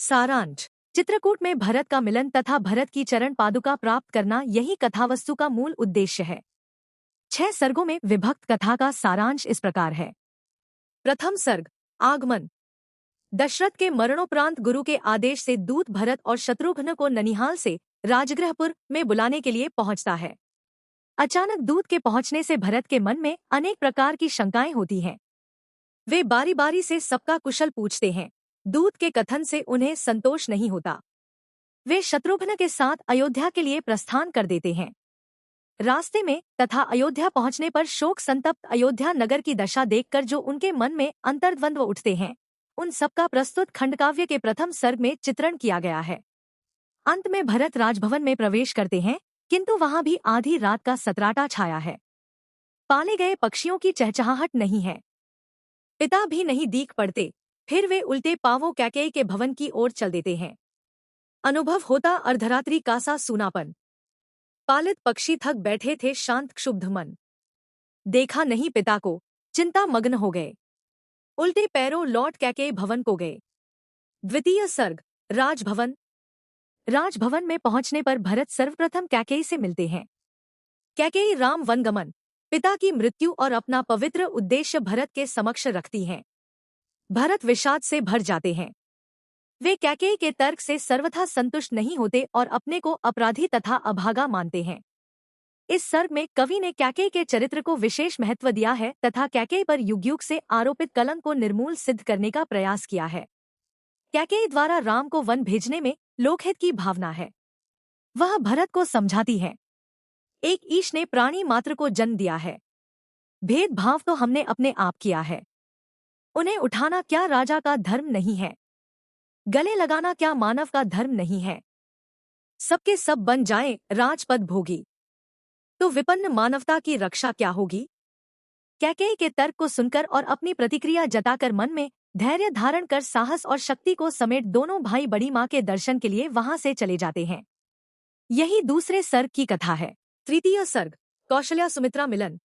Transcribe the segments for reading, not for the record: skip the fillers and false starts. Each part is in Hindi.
सारांश। चित्रकूट में भरत का मिलन तथा भरत की चरण पादुका प्राप्त करना यही कथावस्तु का मूल उद्देश्य है। 6 सर्गों में विभक्त कथा का सारांश इस प्रकार है। प्रथम सर्ग, आगमन। दशरथ के मरणोपरांत गुरु के आदेश से दूत भरत और शत्रुघ्न को ननिहाल से राजगृहपुर में बुलाने के लिए पहुंचता है। अचानक दूत के पहुंचने से भरत के मन में अनेक प्रकार की शंकाएं होती हैं। वे बारी बारी से सबका कुशल पूछते हैं। दूत के कथन से उन्हें संतोष नहीं होता। वे शत्रुघ्न के साथ अयोध्या के लिए प्रस्थान कर देते हैं। रास्ते में तथा अयोध्या पहुंचने पर शोक संतप्त अयोध्या नगर की दशा देखकर जो उनके मन में अंतर्द्वंद्व उठते हैं, उन सबका प्रस्तुत खंडकाव्य के प्रथम सर्ग में चित्रण किया गया है। अंत में भरत राजभवन में प्रवेश करते हैं, किंतु वहां भी आधी रात का सतराटा छाया है। पाले गए पक्षियों की चहचहाहट नहीं है। पिता भी नहीं दीख पड़ते। फिर वे उल्टे पांवों कैकेयी के भवन की ओर चल देते हैं। अनुभव होता अर्धरात्रि का सा सूनापन। पालित पक्षी थक बैठे थे शांत क्षुब्ध मन। देखा नहीं पिता को, चिंता मग्न हो गए। उल्टे पैरों लौट कैकेयी भवन को गए। द्वितीय सर्ग, राजभवन। राजभवन में पहुंचने पर भरत सर्वप्रथम कैकेयी से मिलते हैं। कैकेयी राम वनगमन, पिता की मृत्यु और अपना पवित्र उद्देश्य भरत के समक्ष रखती हैं। भरत विषाद से भर जाते हैं। वे कैकेयी के तर्क से सर्वथा संतुष्ट नहीं होते और अपने को अपराधी तथा अभागा मानते हैं। इस सर्ग में कवि ने कैकेयी के चरित्र को विशेष महत्व दिया है तथा कैकेयी पर युग युग से आरोपित कलंक को निर्मूल सिद्ध करने का प्रयास किया है। कैकेयी द्वारा राम को वन भेजने में लोकहित की भावना है। वह भरत को समझाती है, एक ईश ने प्राणी मात्र को जन्म दिया है। भेदभाव तो हमने अपने आप किया है। उन्हें उठाना क्या राजा का धर्म नहीं है? गले लगाना क्या मानव का धर्म नहीं है? सबके सब बन जाएं राजपद भोगी, तो विपन्न मानवता की रक्षा क्या होगी? कैकेयी के तर्क को सुनकर और अपनी प्रतिक्रिया जताकर मन में धैर्य धारण कर साहस और शक्ति को समेट दोनों भाई बड़ी माँ के दर्शन के लिए वहां से चले जाते हैं। यही दूसरे सर्ग की कथा है। तृतीय सर्ग, कौशल्या सुमित्रा मिलन।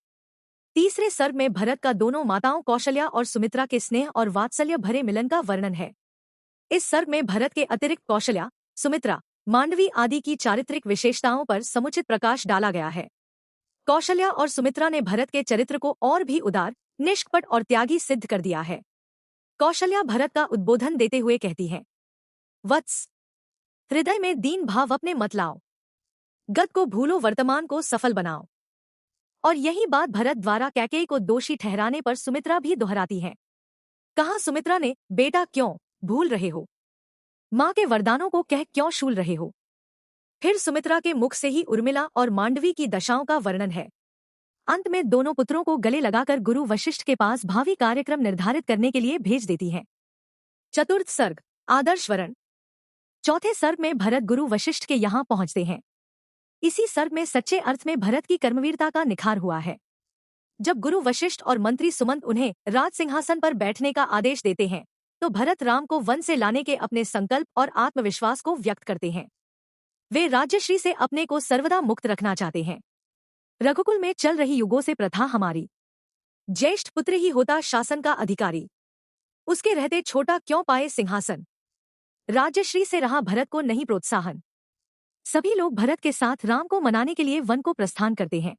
तीसरे सर्ग में भरत का दोनों माताओं कौशल्या और सुमित्रा के स्नेह और वात्सल्य भरे मिलन का वर्णन है। इस सर्ग में भरत के अतिरिक्त कौशल्या, सुमित्रा, मांडवी आदि की चारित्रिक विशेषताओं पर समुचित प्रकाश डाला गया है। कौशल्या और सुमित्रा ने भरत के चरित्र को और भी उदार, निष्कपट और त्यागी सिद्ध कर दिया है। कौशल्या भरत का उद्बोधन देते हुए कहती है, वत्स, हृदय में दीन भाव अपने मत लाओ। गत को भूलो, वर्तमान को सफल बनाओ। और यही बात भरत द्वारा कैकेयी को दोषी ठहराने पर सुमित्रा भी दोहराती है। कहा सुमित्रा ने, बेटा क्यों भूल रहे हो? माँ के वरदानों को कह क्यों शूल रहे हो? फिर सुमित्रा के मुख से ही उर्मिला और मांडवी की दशाओं का वर्णन है। अंत में दोनों पुत्रों को गले लगाकर गुरु वशिष्ठ के पास भावी कार्यक्रम निर्धारित करने के लिए भेज देती है। चतुर्थ सर्ग, आदर्शवरण। चौथे सर्ग में भरत गुरु वशिष्ठ के यहाँ पहुंचते हैं। इसी सर्ग में सच्चे अर्थ में भरत की कर्मवीरता का निखार हुआ है। जब गुरु वशिष्ठ और मंत्री सुमंत उन्हें राज सिंहासन पर बैठने का आदेश देते हैं, तो भरत राम को वन से लाने के अपने संकल्प और आत्मविश्वास को व्यक्त करते हैं। वे राज्यश्री से अपने को सर्वदा मुक्त रखना चाहते हैं। रघुकुल में चल रही युगों से प्रथा हमारी, ज्येष्ठ पुत्र ही होता शासन का अधिकारी। उसके रहते छोटा क्यों पाए सिंहासन? राज्यश्री से रहा भरत को नहीं प्रोत्साहन। सभी लोग भरत के साथ राम को मनाने के लिए वन को प्रस्थान करते हैं।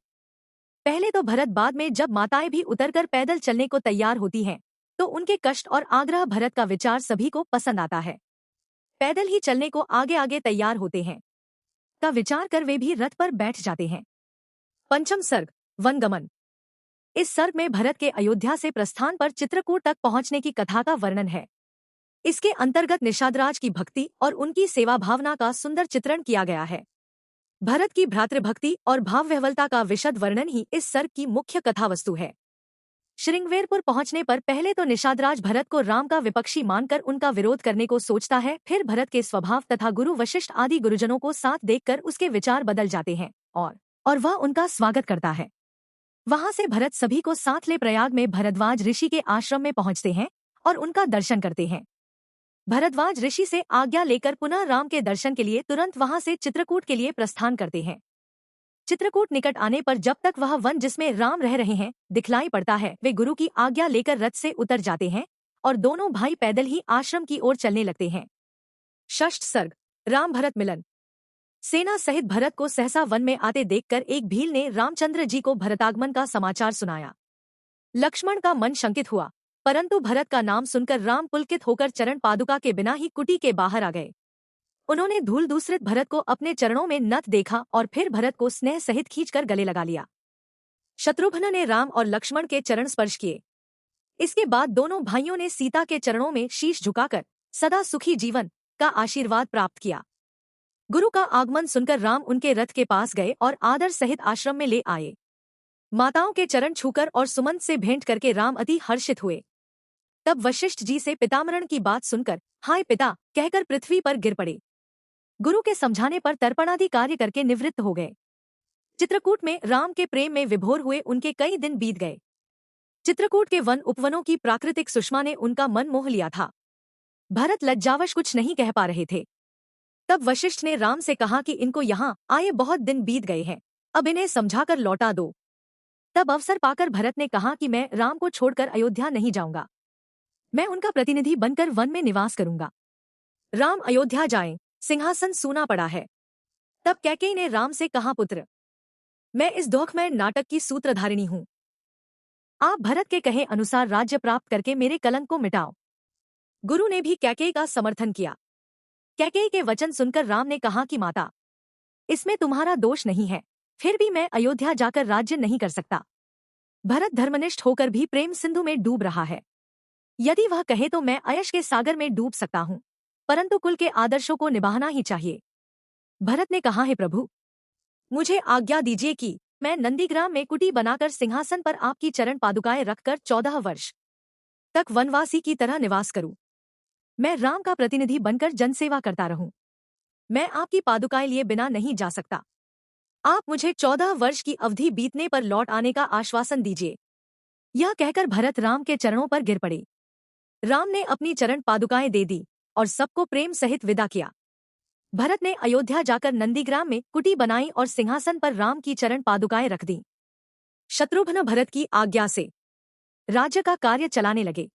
पहले तो भरत, बाद में जब माताएं भी उतरकर पैदल चलने को तैयार होती हैं, तो उनके कष्ट और आग्रह भरत का विचार सभी को पसंद आता है। पैदल ही चलने को आगे आगे तैयार होते हैं का विचार कर वे भी रथ पर बैठ जाते हैं। पंचम सर्ग, वनगमन। इस सर्ग में भरत के अयोध्या से प्रस्थान पर चित्रकूट तक पहुंचने की कथा का वर्णन है। इसके अंतर्गत निषादराज की भक्ति और उनकी सेवा भावना का सुंदर चित्रण किया गया है। भरत की भ्रातृभक्ति और भावविह्वलता का विशद वर्णन ही इस सर्ग की मुख्य कथावस्तु है। श्रृंगवेरपुर पहुंचने पर पहले तो निषादराज भरत को राम का विपक्षी मानकर उनका विरोध करने को सोचता है। फिर भरत के स्वभाव तथा गुरु वशिष्ठ आदि गुरुजनों को साथ देखकर उसके विचार बदल जाते हैं और वह उनका स्वागत करता है। वहां से भरत सभी को साथ ले प्रयाग में भरद्वाज ऋषि के आश्रम में पहुंचते हैं और उनका दर्शन करते हैं। भरद्वाज ऋषि से आज्ञा लेकर पुनः राम के दर्शन के लिए तुरंत वहां से चित्रकूट के लिए प्रस्थान करते हैं। चित्रकूट निकट आने पर जब तक वह वन जिसमें राम रह रहे हैं दिखलाई पड़ता है, वे गुरु की आज्ञा लेकर रथ से उतर जाते हैं और दोनों भाई पैदल ही आश्रम की ओर चलने लगते हैं। षष्ठ सर्ग राम भरत मिलन। सेना सहित भरत को सहसा वन में आते देखकर एक भील ने रामचंद्र जी को भरतागमन का समाचार सुनाया। लक्ष्मण का मन शंकित हुआ, परंतु भरत का नाम सुनकर राम पुलकित होकर चरण पादुका के बिना ही कुटी के बाहर आ गए। उन्होंने धूल दूसरित भरत को अपने चरणों में नत देखा और फिर भरत को स्नेह सहित खींचकर गले लगा लिया। शत्रुघ्न ने राम और लक्ष्मण के चरण स्पर्श किए। इसके बाद दोनों भाइयों ने सीता के चरणों में शीश झुकाकर सदा सुखी जीवन का आशीर्वाद प्राप्त किया। गुरु का आगमन सुनकर राम उनके रथ के पास गए और आदर सहित आश्रम में ले आए। माताओं के चरण छूकर और सुमंत से भेंट करके राम अति हर्षित हुए। तब वशिष्ठ जी से पितामरण की बात सुनकर हाय पिता कहकर पृथ्वी पर गिर पड़े। गुरु के समझाने पर तर्पणादि कार्य करके निवृत्त हो गए। चित्रकूट में राम के प्रेम में विभोर हुए उनके कई दिन बीत गए। चित्रकूट के वन उपवनों की प्राकृतिक सुषमा ने उनका मन मोह लिया था। भरत लज्जावश कुछ नहीं कह पा रहे थे। तब वशिष्ठ ने राम से कहा कि इनको यहाँ आए बहुत दिन बीत गए हैं, अब इन्हें समझाकर लौटा दो। तब अवसर पाकर भरत ने कहा कि मैं राम को छोड़कर अयोध्या नहीं जाऊंगा, मैं उनका प्रतिनिधि बनकर वन में निवास करूंगा। राम अयोध्या जाएं, सिंहासन सूना पड़ा है। तब कैकेयी ने राम से कहा पुत्र, मैं इस दुखमय नाटक की सूत्रधारिणी हूं। आप भरत के कहे अनुसार राज्य प्राप्त करके मेरे कलंक को मिटाओ। गुरु ने भी कैकेयी का समर्थन किया। कैकेयी के वचन सुनकर राम ने कहा कि माता, इसमें तुम्हारा दोष नहीं है, फिर भी मैं अयोध्या जाकर राज्य नहीं कर सकता। भरत धर्मनिष्ठ होकर भी प्रेम सिंधु में डूब रहा है। यदि वह कहे तो मैं अयश के सागर में डूब सकता हूँ, परंतु कुल के आदर्शों को निभाना ही चाहिए। भरत ने कहा, हे प्रभु, मुझे आज्ञा दीजिए कि मैं नंदीग्राम में कुटी बनाकर सिंहासन पर आपकी चरण पादुकाएं रखकर 14 वर्ष तक वनवासी की तरह निवास करूं। मैं राम का प्रतिनिधि बनकर जनसेवा करता रहूं। मैं आपकी पादुकाएं लिए बिना नहीं जा सकता। आप मुझे 14 वर्ष की अवधि बीतने पर लौट आने का आश्वासन दीजिए। यह कहकर भरत राम के चरणों पर गिर पड़े। राम ने अपनी चरण पादुकाएं दे दी और सबको प्रेम सहित विदा किया। भरत ने अयोध्या जाकर नंदीग्राम में कुटी बनाई और सिंहासन पर राम की चरण पादुकाएं रख दी। शत्रुघ्न भरत की आज्ञा से राज्य का कार्य चलाने लगे।